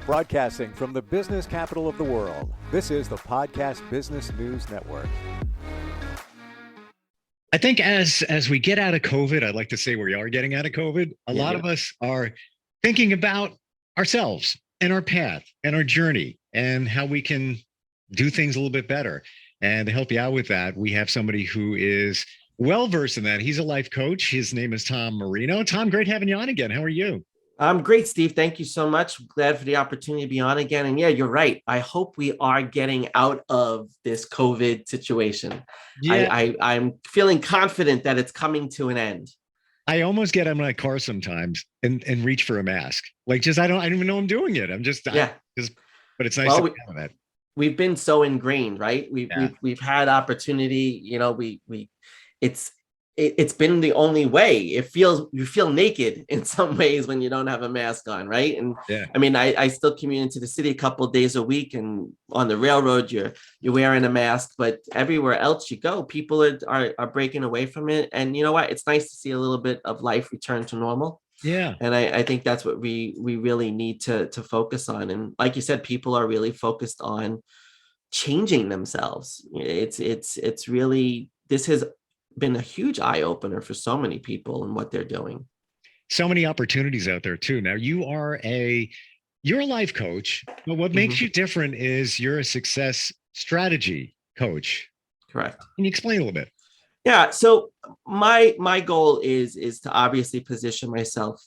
Broadcasting from the business capital of the world, this is the Podcast Business News Network. I think as we get out of COVID, I'd like to say we are getting out of COVID. A lot of us are thinking about ourselves and our path and our journey and how we can do things a little bit better. And to help you out with that, we have somebody who is well-versed in that. He's a life coach. His name is Tom Marino. Tom, great having you on again. How are you? I'm great, Steve. Thank you so much. Glad for the opportunity to be on again. And yeah, you're right. I hope we are getting out of this COVID situation. Yeah. I'm feeling confident that it's coming to an end. I almost get in my car sometimes and reach for a mask. Like I don't even know I'm doing it. But it's nice to have that. We've been so ingrained, right? We've had opportunity, it's been the only way. You feel naked in some ways when you don't have a mask on, right? And I mean, I still commute into the city a couple of days a week, and on the railroad, you're wearing a mask, but everywhere else you go, people are breaking away from it. And you know what? It's nice to see a little bit of life return to normal. Yeah. And I think that's what we really need to focus on. And like you said, people are really focused on changing themselves. It's really, this has been a huge eye opener for so many people and what they're doing. So many opportunities out there too. Now you're a life coach, but what makes you different is you're a success strategy coach. Correct. Can you explain a little bit? Yeah. So my goal is to obviously position myself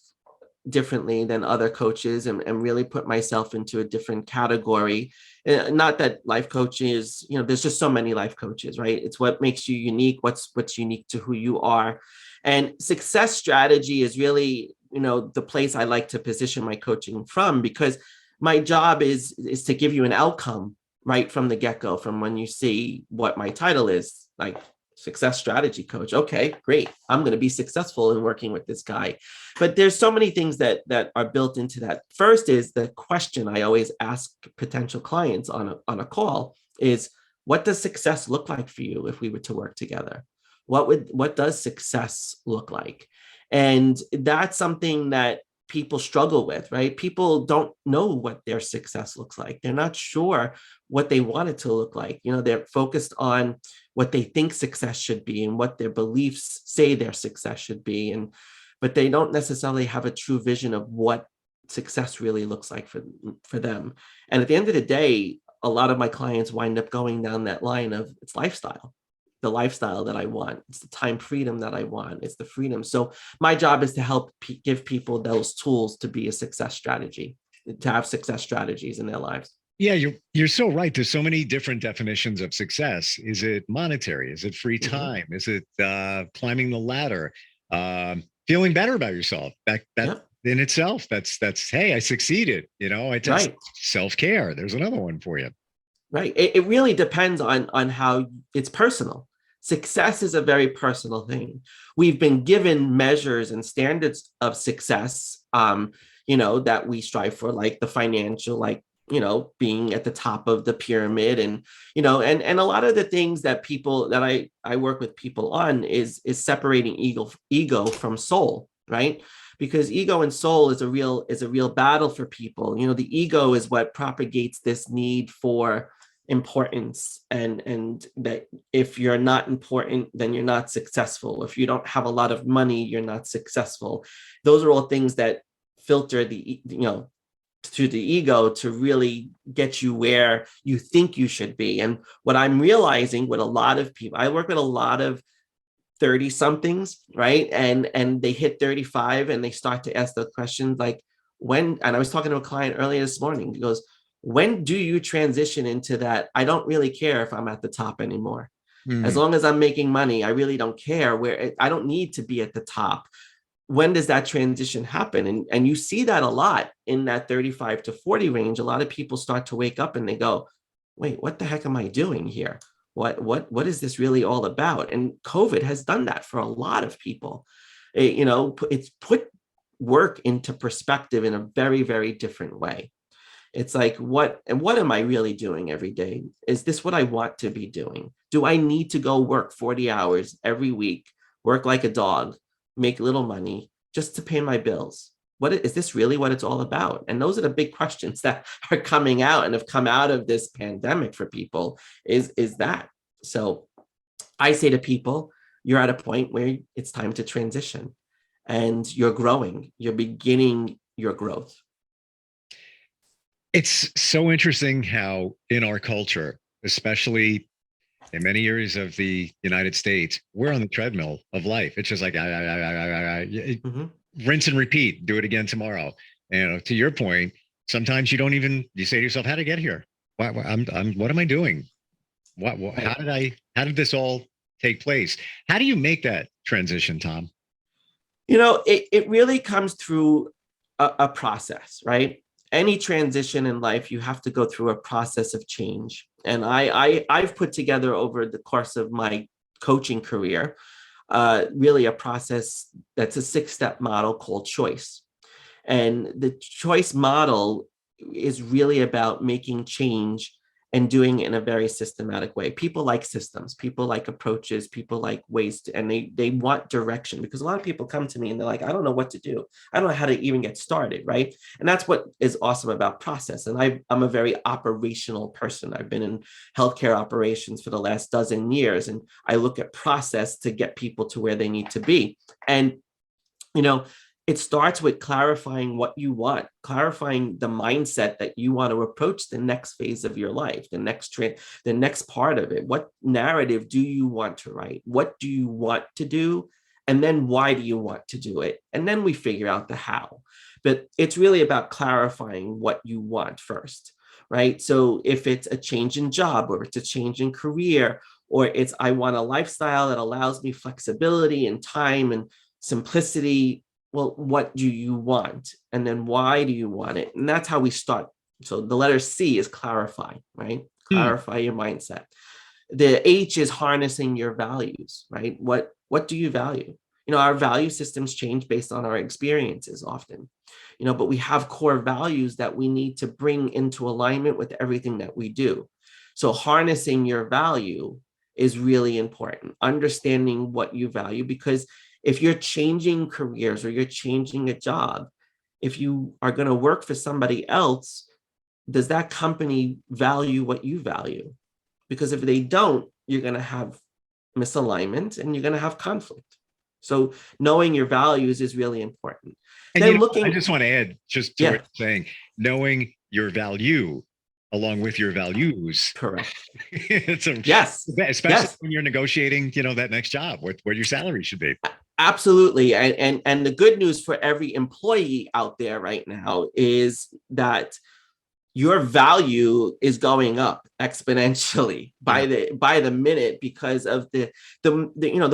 differently than other coaches and really put myself into a different category. Not that life coaches, there's just so many life coaches, right? It's what makes you unique, what's unique to who you are. And success strategy is really, the place I like to position my coaching from, because my job is to give you an outcome right from the get-go, from when you see what my title is, like success strategy coach. Okay, great. I'm going to be successful in working with this guy. But there's so many things that are built into that. First is the question I always ask potential clients on a call is, what does success look like for you if we were to work together? What does success look like? And that's something that people struggle with, right? People don't know what their success looks like. They're not sure what they want it to look like. They're focused on what they think success should be and what their beliefs say their success should be. But they don't necessarily have a true vision of what success really looks like for them. And at the end of the day, a lot of my clients wind up going down that line of, it's lifestyle. The lifestyle that I want. It's the time freedom that I want. It's the freedom. So my job is to help give people those tools to be a success strategy, to have success strategies in their lives. Yeah, you're so right. There's so many different definitions of success. Is it monetary? Is it free time? Is it climbing the ladder? Feeling better about yourself? That in itself, that's hey, I succeeded. It's self-care. There's another one for you. Right. It really depends on how it's personal. Success is a very personal thing. We've been given measures and standards of success, that we strive for, like the financial, like, being at the top of the pyramid, and a lot of the things that I work with people on is separating ego from soul, right? Because ego and soul is a real battle for people. The ego is what propagates this need for importance, and that if you're not important, then you're not successful. If you don't have a lot of money, you're not successful. Those are all things that filter to the ego to really get you where you think you should be. And what I'm realizing with a lot of people, I work with a lot of 30 somethings, right? And they hit 35 and they start to ask the questions like, and I was talking to a client earlier this morning, he goes, when do you transition into that? I don't really care if I'm at the top anymore. As long as I'm making money, I really don't care I don't need to be at the top. When does that transition happen? And you see that a lot in that 35 to 40 range. A lot of people start to wake up and they go, wait, what the heck am I doing here? What is this really all about? And COVID has done that for a lot of people. It's put work into perspective in a very, very different way. It's like, what am I really doing every day? Is this what I want to be doing? Do I need to go work 40 hours every week, work like a dog, make little money just to pay my bills? what is this really what it's all about? And those are the big questions that are coming out and have come out of this pandemic for people is that. So I say to people, you're at a point where it's time to transition and you're growing, you're beginning your growth. It's so interesting how in our culture, especially in many areas of the United States, we're on the treadmill of life. It's just like Mm-hmm. rinse and repeat, do it again tomorrow. And to your point, sometimes you say to yourself, how did I get here? What am I doing? How did this all take place? How do you make that transition, Tom? It really comes through a process, right? Any transition in life, you have to go through a process of change. And I've put together over the course of my coaching career, really a process that's a 6-step model called choice. And the choice model is really about making change and doing it in a very systematic way. People like systems, people like approaches, people like ways to, and they want direction, because a lot of people come to me and they're like, I don't know what to do. I don't know how to even get started, right? And that's what is awesome about process. And I'm a very operational person. I've been in healthcare operations for the last dozen years, and I look at process to get people to where they need to be. And, it starts with clarifying what you want, clarifying the mindset that you want to approach the next phase of your life, the next part of it. What narrative do you want to write? What do you want to do? And then why do you want to do it? And then we figure out the how. But it's really about clarifying what you want first, right? So if it's a change in job, or it's a change in career, or it's I want a lifestyle that allows me flexibility and time and simplicity. Well, what do you want? And then why do you want it? And that's how we start. So the letter C is clarify, right? Clarify your mindset. The H is harnessing your values, right? What do you value? Our value systems change based on our experiences often, but we have core values that we need to bring into alignment with everything that we do. So harnessing your value is really important. Understanding what you value, because if you're changing careers or you're changing a job, if you are going to work for somebody else, does that company value what you value? Because if they don't, you're going to have misalignment and you're going to have conflict. So knowing your values is really important. And then I just want to add just to what you're saying, knowing your value along with your values. Correct. Especially when you're negotiating, that next job, what your salary should be. Absolutely. And the good news for every employee out there right now is that your value is going up exponentially by the minute, because of the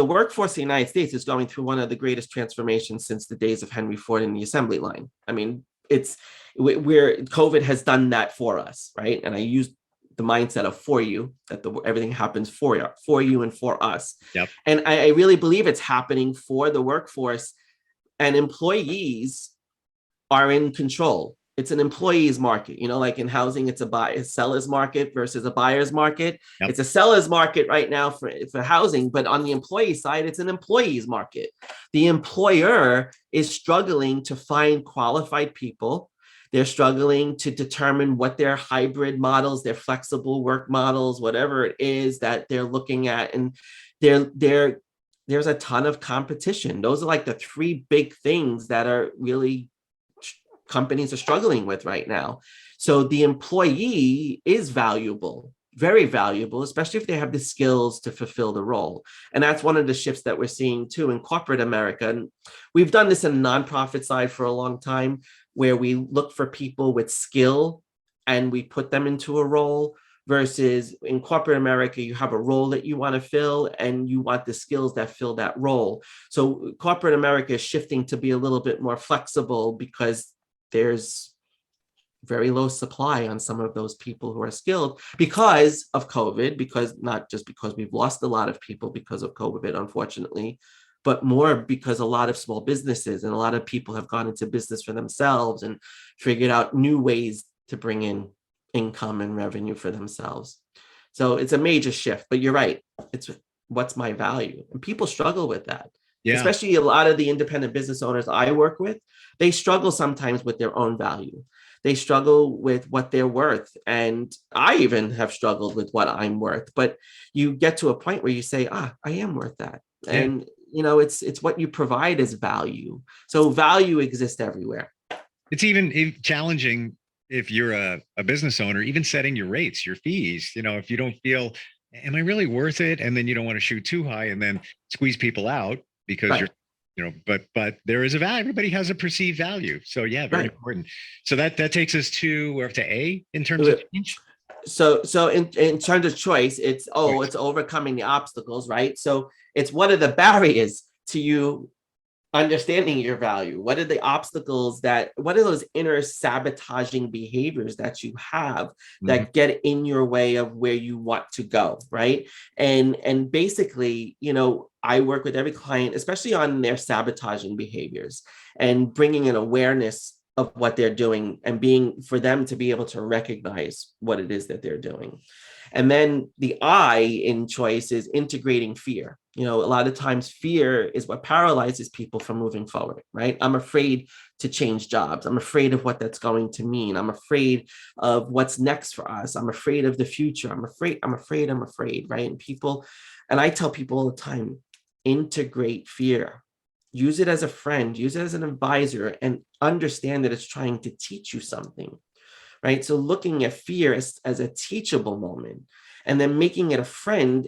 workforce of the United States is going through one of the greatest transformations since the days of Henry Ford and the assembly line. I mean, it's where COVID has done that for us, right? And I used the mindset of for you, that everything happens for you and for us. Yep. And I really believe it's happening for the workforce, and employees are in control. It's an employee's market, like in housing, it's a seller's market versus a buyer's market. Yep. It's a seller's market right now for housing, but on the employee side, it's an employee's market. The employer is struggling to find qualified people. They're struggling to determine what their hybrid models, their flexible work models, whatever it is that they're looking at. And there's a ton of competition. Those are like the 3 big things that are really companies are struggling with right now. So the employee is valuable, very valuable, especially if they have the skills to fulfill the role. And that's one of the shifts that we're seeing too in corporate America. And we've done this in the nonprofit side for a long time, where we look for people with skill and we put them into a role, versus in corporate America, you have a role that you want to fill and you want the skills that fill that role. So corporate America is shifting to be a little bit more flexible, because there's very low supply on some of those people who are skilled because of COVID, because not just because we've lost a lot of people because of COVID, unfortunately, but more because a lot of small businesses and a lot of people have gone into business for themselves and figured out new ways to bring in income and revenue for themselves. So it's a major shift, but you're right. It's what's my value? And people struggle with that. Yeah. Especially a lot of the independent business owners I work with, they struggle sometimes with their own value. They struggle with what they're worth. And I even have struggled with what I'm worth. But you get to a point where you say, I am worth that. Yeah. And, it's what you provide as value. So value exists everywhere. It's even challenging if you're a business owner, even setting your rates, your fees, if you don't feel, am I really worth it? And then you don't want to shoot too high and then squeeze people out because Right. but there is a value. Everybody has a perceived value. So yeah, very Right. important. So that takes us to A in terms of change. So in terms of choice, it's overcoming the obstacles, right? So it's what are the barriers to you understanding your value? What are the obstacles what are those inner sabotaging behaviors that you have that get in your way of where you want to go, right? And basically, I work with every client, especially on their sabotaging behaviors and bringing an awareness of what they're doing and being for them to be able to recognize what it is that they're doing. And then the I in choice is integrating fear. A lot of times fear is what paralyzes people from moving forward, right? I'm afraid to change jobs. I'm afraid of what that's going to mean. I'm afraid of what's next for us. I'm afraid of the future. I'm afraid, right? And I tell people all the time, integrate fear. Use it as a friend, use it as an advisor, and understand that it's trying to teach you something, right? So looking at fear as a teachable moment and then making it a friend,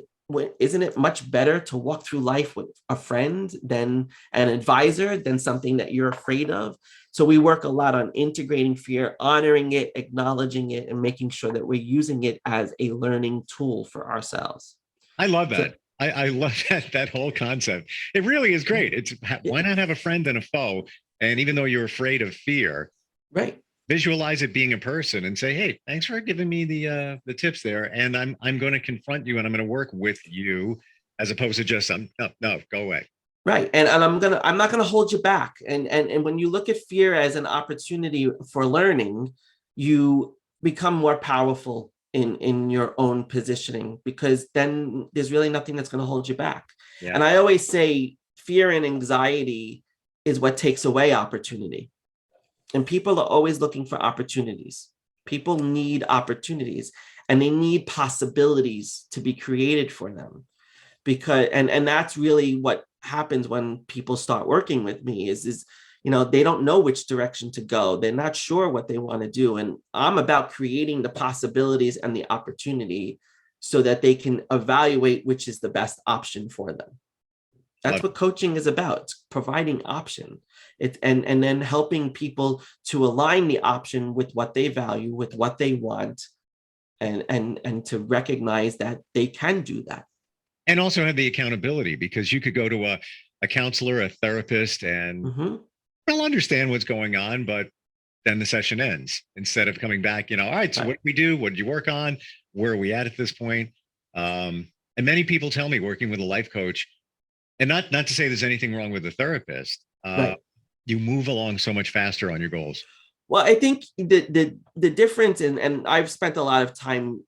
isn't it much better to walk through life with a friend than an advisor, than something that you're afraid of? So we work a lot on integrating fear, honoring it, acknowledging it, and making sure that we're using it as a learning tool for ourselves. I love that. I love that whole concept. It really is great. It's why not have a friend and a foe? And even though you're afraid of fear, right, visualize it being a person and say, hey, thanks for giving me the tips there. And I'm going to confront you and I'm going to work with you as opposed to just no, go away. Right. And I'm not gonna hold you back. And when you look at fear as an opportunity for learning, you become more powerful in your own positioning, because then there's really nothing that's going to hold you back. Yeah. And I always say fear and anxiety is what takes away opportunity. And people are always looking for opportunities. People need opportunities and they need possibilities to be created for them. Because and that's really what happens when people start working with me is they don't know which direction to go. They're not sure what they want to do. And I'm about creating the possibilities and the opportunity so that they can evaluate which is the best option for them. That's what coaching is about. It's providing option. And then helping people to align the option with what they value, with what they want, and to recognize that they can do that. And also have the accountability, because you could go to a counselor, a therapist, and they'll understand what's going on, but then the session ends instead of coming back, all right, so what did we do? What did you work on? Where are we at this point? And many people tell me working with a life coach, and not to say there's anything wrong with the therapist, you move along so much faster on your goals. Well, I think the difference, and I've spent a lot of time,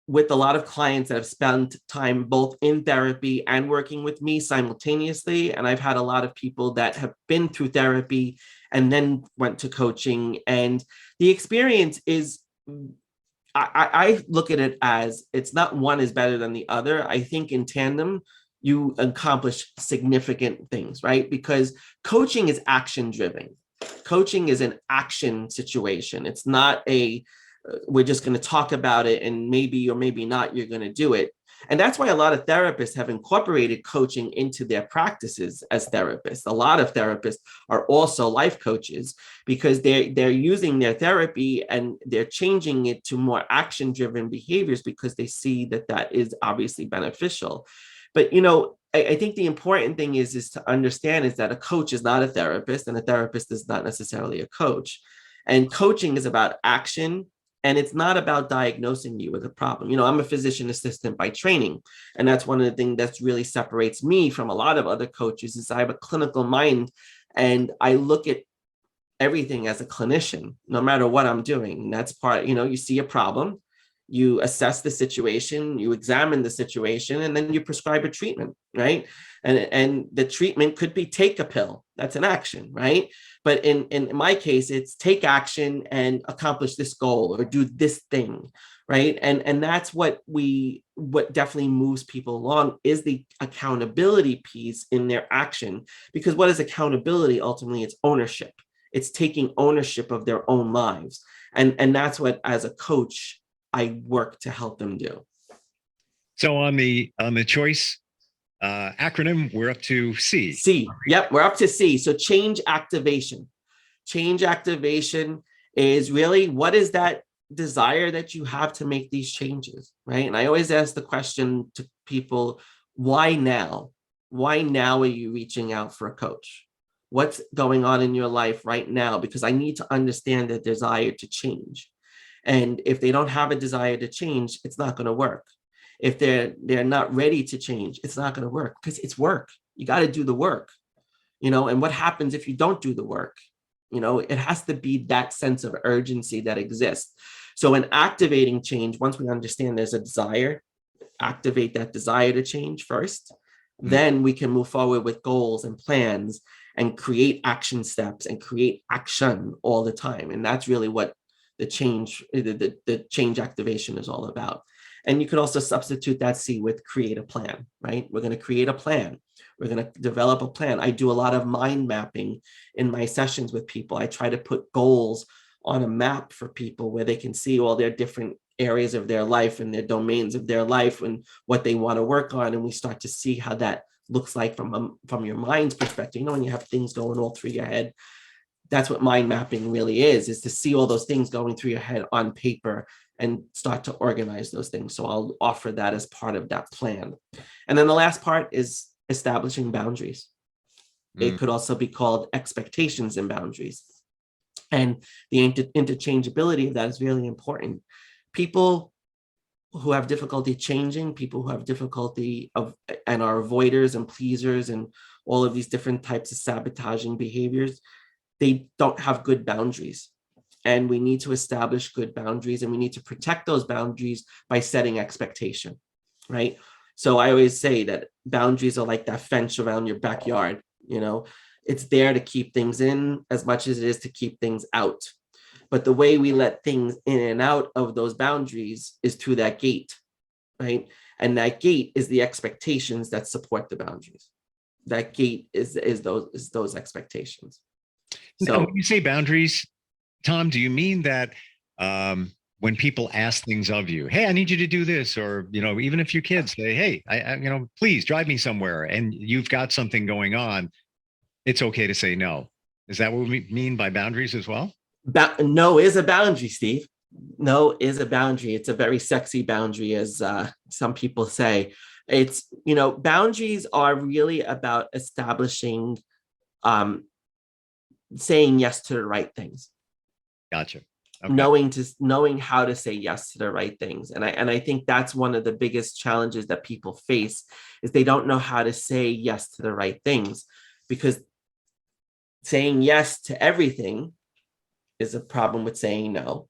with a lot of clients that have spent time both in therapy and working with me simultaneously. And I've had a lot of people that have been through therapy and then went to coaching. And the experience is, I look at it as it's not one is better than the other. I think in tandem, you accomplish significant things, right? Because coaching is action driven. Coaching is an action situation. It's not we're just going to talk about it and maybe or maybe not you're going to do it. And that's why a lot of therapists have incorporated coaching into their practices as therapists. A lot of therapists are also life coaches because they're using their therapy and they're changing it to more action-driven behaviors because they see that is obviously beneficial. But, I think the important thing is to understand is that a coach is not a therapist and a therapist is not necessarily a coach. And coaching is about action. And it's not about diagnosing you with a problem. I'm a physician assistant by training. And that's one of the things that really separates me from a lot of other coaches is I have a clinical mind and I look at everything as a clinician, no matter what I'm doing. And that's part, you see a problem, you assess the situation, you examine the situation, and then you prescribe a treatment, right? And the treatment could be take a pill. That's an action, right? But in my case, it's take action and accomplish this goal or do this thing, right? And that's what definitely moves people along is the accountability piece in their action. Because what is accountability? Ultimately, it's ownership. It's taking ownership of their own lives. And that's what, as a coach, I work to help them do. So on the choice acronym, we're up to C. C. Yep, we're up to C. So change activation. Change activation is really, what is that desire that you have to make these changes, right? And I always ask the question to people, why now? Why now are you reaching out for a coach? What's going on in your life right now? Because I need to understand the desire to change. And if they don't have a desire to change, it's not going to work. If they're not ready to change, it's not going to work, because it's work. You got to do the work, and what happens if you don't do the work? It has to be that sense of urgency that exists. So in activating change, once we understand there's a desire, activate that desire to change first, then we can move forward with goals and plans and create action steps and create action all the time. And that's really what the change activation is all about. And you could also substitute that C with create a plan, right? We're going to create a plan. We're going to develop a plan. I do a lot of mind mapping in my sessions with people. I try to put goals on a map for people where they can see all their different areas of their life and their domains of their life and what they want to work on. And we start to see how that looks like from your mind's perspective. When you have things going all through your head, that's what mind mapping really is to see all those things going through your head on paper and start to organize those things. So I'll offer that as part of that plan. And then the last part is establishing boundaries. It could also be called expectations and boundaries. And the interchangeability of that is really important. People who have difficulty changing, people who have difficulty and are avoiders and pleasers and all of these different types of sabotaging behaviors, they don't have good boundaries. And we need to establish good boundaries, and we need to protect those boundaries by setting expectation, right? So I always say that boundaries are like that fence around your backyard. It's there to keep things in as much as it is to keep things out. But the way we let things in and out of those boundaries is through that gate, right? And that gate is the expectations that support the boundaries. That gate is those expectations. So when you say boundaries, Tom, do you mean that when people ask things of you, hey, I need you to do this, or even if your kids say, hey, I please drive me somewhere, and you've got something going on, it's okay to say no? Is that what we mean by boundaries as well? No is a boundary, Steve. No is a boundary. It's a very sexy boundary, as some people say. It's, boundaries are really about establishing, saying yes to the right things. Gotcha. Okay. Knowing how to say yes to the right things. And I think that's one of the biggest challenges that people face, is they don't know how to say yes to the right things, because saying yes to everything is a problem with saying no.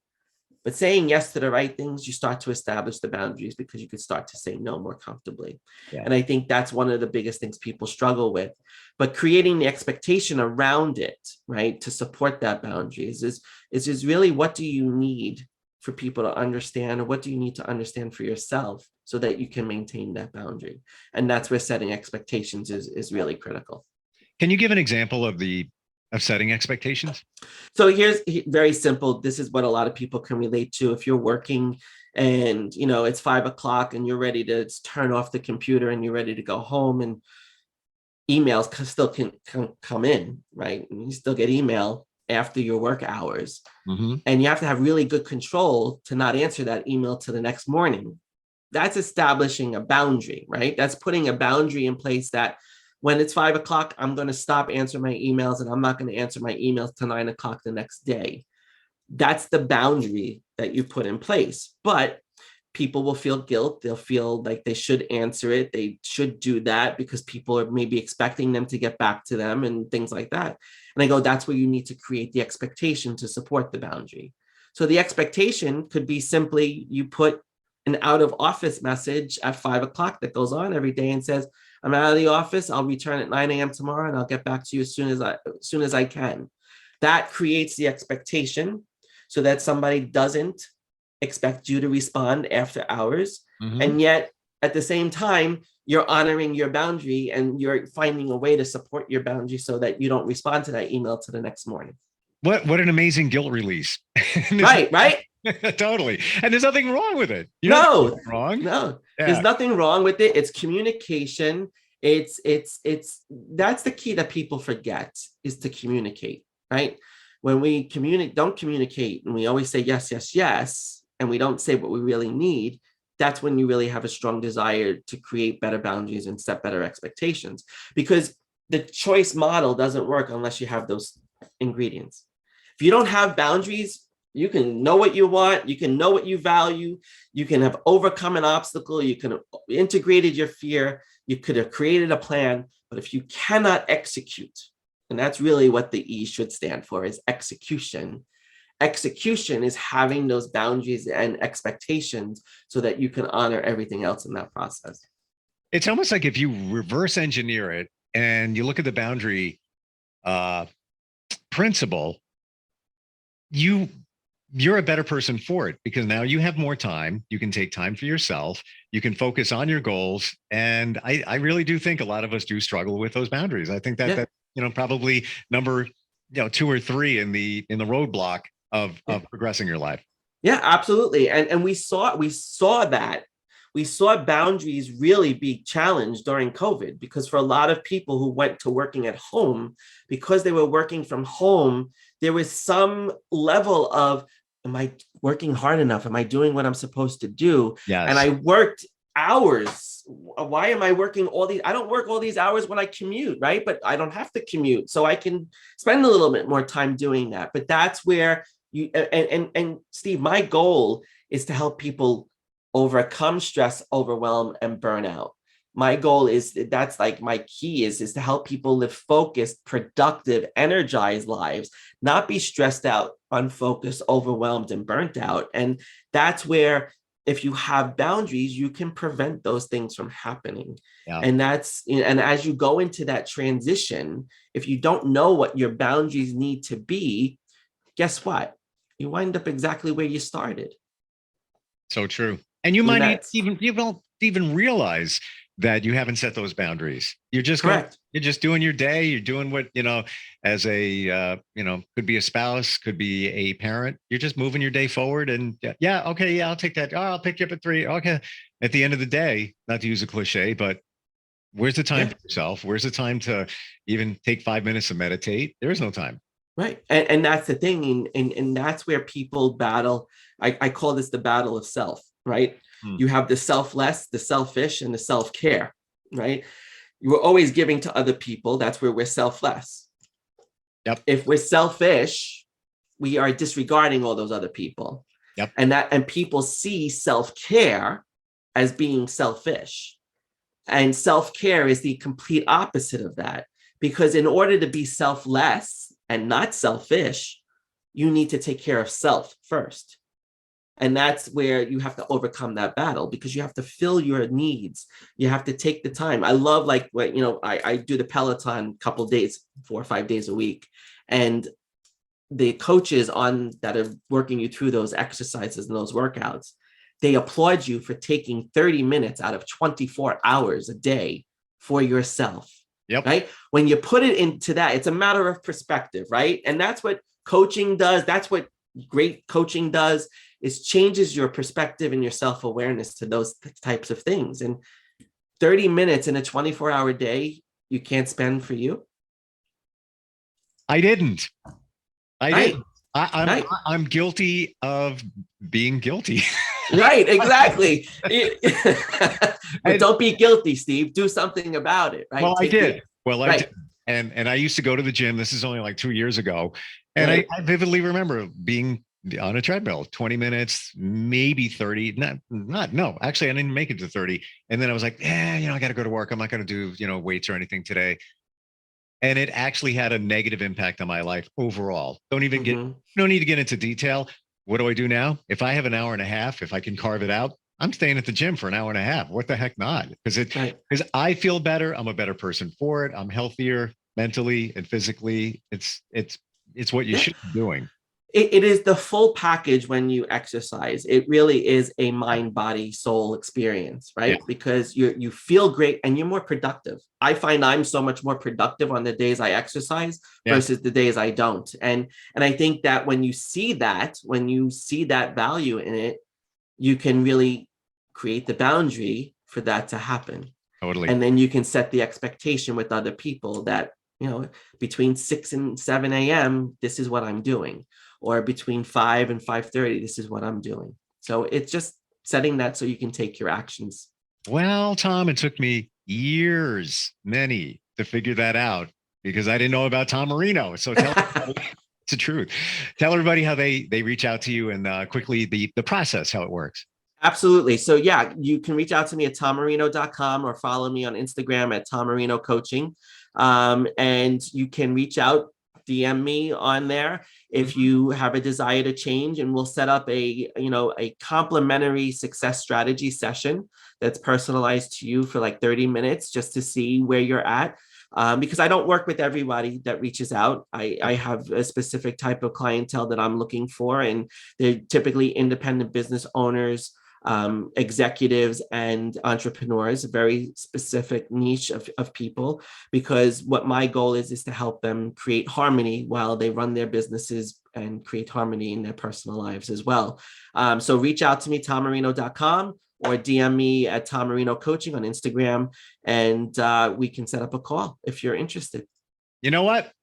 But saying yes to the right things, you start to establish the boundaries, because you can start to say no more comfortably. Yeah. And I think that's one of the biggest things people struggle with. But creating the expectation around it, right, to support that boundaries is really, what do you need for people to understand, or what do you need to understand for yourself so that you can maintain that boundary? And that's where setting expectations is really critical. Can you give an example of setting expectations? So here's very simple. This is what a lot of people can relate to. If you're working and it's 5 o'clock and you're ready to turn off the computer and you're ready to go home, and emails still can come in, right? And you still get email after your work hours. Mm-hmm. And you have to have really good control to not answer that email till the next morning. That's establishing a boundary, right? That's putting a boundary in place that when it's 5 o'clock, I'm going to stop answering my emails, and I'm not going to answer my emails till 9 o'clock the next day. That's the boundary that you put in place. But people will feel guilt. They'll feel like they should answer it. They should do that because people are maybe expecting them to get back to them and things like that. And I go, that's where you need to create the expectation to support the boundary. So the expectation could be simply, you put an out of office message at 5 o'clock that goes on every day and says, I'm out of the office. I'll return at 9 a.m. tomorrow and I'll get back to you as soon as I can. That creates the expectation so that somebody doesn't expect you to respond after hours. Mm-hmm. And yet at the same time, you're honoring your boundary and you're finding a way to support your boundary so that you don't respond to that email to the next morning. What an amazing guilt release. Right. Totally. And there's nothing wrong with it. No, Yeah. There's nothing wrong with it. It's communication. It's that's the key that people forget, is to communicate, right? When we don't communicate, and we always say yes, yes, yes, and we don't say what we really need, that's when you really have a strong desire to create better boundaries and set better expectations. Because the choice model doesn't work unless you have those ingredients. If you don't have boundaries, you can know what you want, you can know what you value, you can have overcome an obstacle, you can have integrated your fear, you could have created a plan, but if you cannot execute, and that's really what the E should stand for, is execution. Execution is having those boundaries and expectations so that you can honor everything else in that process. It's almost like if you reverse engineer it and you look at the boundary principle, you're a better person for it, because now you have more time. You can take time for yourself. You can focus on your goals. And I really do think a lot of us do struggle with those boundaries. I think that probably number 2 or 3 in the roadblock of progressing your life. Yeah, absolutely. And we saw that. We saw boundaries really be challenged during COVID, because for a lot of people who went to working at home, because they were working from home, there was some level of, am I working hard enough? Am I doing what I'm supposed to do? Yes. And I worked hours. Why am I working all these? I don't work all these hours when I commute, right? But I don't have to commute, so I can spend a little bit more time doing that. But that's where you, and Steve, my goal is to help people overcome stress, overwhelm, and burnout. My goal is, that's like my key is to help people live focused, productive, energized lives, not be stressed out, unfocused, overwhelmed, and burnt out. And that's where, if you have boundaries, you can prevent those things from happening. Yeah. And and as you go into that transition, if you don't know what your boundaries need to be, guess what? You wind up exactly where you started. So true. And you don't even realize that you haven't set those boundaries. You're just correct. You're just doing your day. You're doing what, as a, could be a spouse, could be a parent. You're just moving your day forward, and I'll take that. Oh, I'll pick you up at 3. Okay. At the end of the day, not to use a cliche, but where's the time for yourself? Where's the time to even take 5 minutes to meditate? There is no time. Right. And that's the thing. And that's where people battle. I call this the battle of self, right? You have the selfless, the selfish, and the self-care, right? We're always giving to other people. That's where we're selfless. Yep. If we're selfish, we are disregarding all those other people. Yep. And people see self-care as being selfish. And self-care is the complete opposite of that. Because in order to be selfless and not selfish, you need to take care of self first. And that's where you have to overcome that battle, because you have to fill your needs. You have to take the time. I love, like, what, I do the Peloton a couple days, 4 or 5 days a week. And the coaches that are working you through those exercises and those workouts, they applaud you for taking 30 minutes out of 24 hours a day for yourself. Yep. Right. When you put it into that, it's a matter of perspective, right? And that's what coaching does. That's what great coaching does, is changes your perspective and your self-awareness to those types of things. And 30 minutes in a 24-hour day, you can't spend for you. I didn't. Right. I'm guilty of being guilty. Right, exactly. But don't be guilty, Steve. Do something about it. Right. Well, I did. I did. And I used to go to the gym. This is only like 2 years ago. And I vividly remember being on a treadmill, 20 minutes, maybe 30. No, actually, I didn't make it to 30. And then I was like, I got to go to work. I'm not going to do, weights or anything today. And it actually had a negative impact on my life overall. No need to get into detail. What do I do now? If I have an hour and a half, if I can carve it out, I'm staying at the gym for an hour and a half. What the heck not? Because Right. I feel better. I'm a better person for it. I'm healthier mentally and physically. It's what you should be doing. It is the full package when you exercise. It really is a mind, body, soul experience, right? Yeah. Because you feel great and you're more productive. I find I'm so much more productive on the days I exercise versus the days I don't. And I think that when you see that value in it, you can really create the boundary for that to happen. Totally. And then you can set the expectation with other people that, between 6 and 7 a.m., this is what I'm doing. Or between 5 and 5:30, this is what I'm doing. So it's just setting that so you can take your actions. Well, Tom, it took me many, to figure that out because I didn't know about Tom Marino. So tell everybody, it's the truth. Tell everybody how they reach out to you and quickly the process, how it works. Absolutely. So yeah, you can reach out to me at tommarino.com or follow me on Instagram at Tom Marino Coaching. And you can reach out, DM me on there if you have a desire to change, and we'll set up a complimentary success strategy session that's personalized to you for like 30 minutes just to see where you're at. Because I don't work with everybody that reaches out. I have a specific type of clientele that I'm looking for, and they're typically independent business owners, executives and entrepreneurs, a very specific niche of people, because what my goal is to help them create harmony while they run their businesses and create harmony in their personal lives as well. So reach out to me, tommarino.com, or DM me at Tom Marino Coaching on Instagram, and we can set up a call if you're interested. You know what?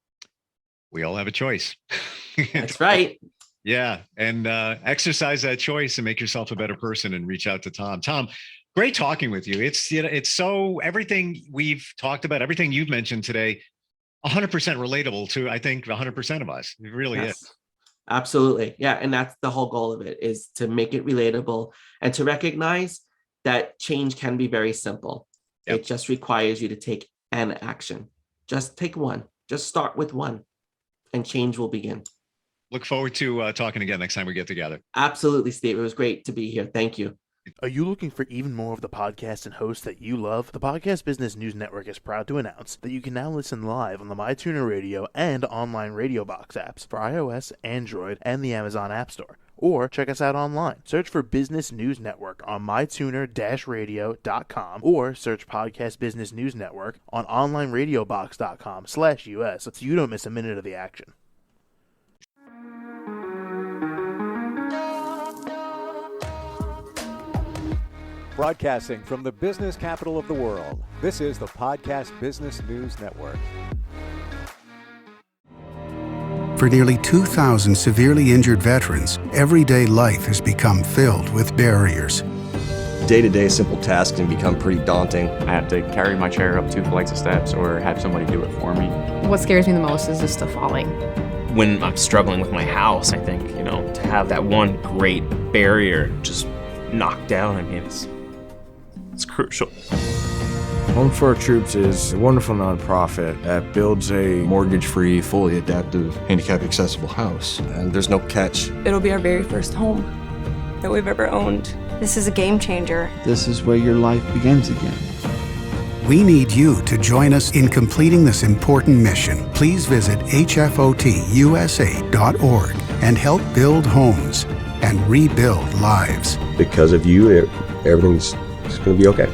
We all have a choice. That's right. Yeah. And exercise that choice and make yourself a better person and reach out to Tom. Tom, great talking with you. It's so everything we've talked about, everything you've mentioned today, 100% relatable to, I think, 100% of us. It really is. Absolutely. Yeah. And that's the whole goal of it, is to make it relatable and to recognize that change can be very simple. Yep. It just requires you to take an action. Just take one. Just start with one, and change will begin. Look forward to talking again next time we get together. Absolutely, Steve. It was great to be here. Thank you. Are you looking for even more of the podcasts and hosts that you love? The Podcast Business News Network is proud to announce that you can now listen live on the MyTuner Radio and online Radio Box apps for iOS, Android, and the Amazon App Store. Or check us out online. Search for Business News Network on mytuner-radio.com, or search Podcast Business News Network on onlineradiobox.com/US so you don't miss a minute of the action. Broadcasting from the business capital of the world, this is the Podcast Business News Network. For nearly 2,000 severely injured veterans, everyday life has become filled with barriers. Day-to-day simple tasks can become pretty daunting. I have to carry my chair up 2 flights of steps or have somebody do it for me. What scares me the most is just the falling. When I'm struggling with my house, I think, to have that one great barrier just knocked down, it's crucial. Home for Our Troops is a wonderful nonprofit that builds a mortgage-free, fully adaptive, handicap-accessible house. And there's no catch. It'll be our very first home that we've ever owned. This is a game changer. This is where your life begins again. We need you to join us in completing this important mission. Please visit hfotusa.org and help build homes and rebuild lives. Because of you, everything's going to be okay.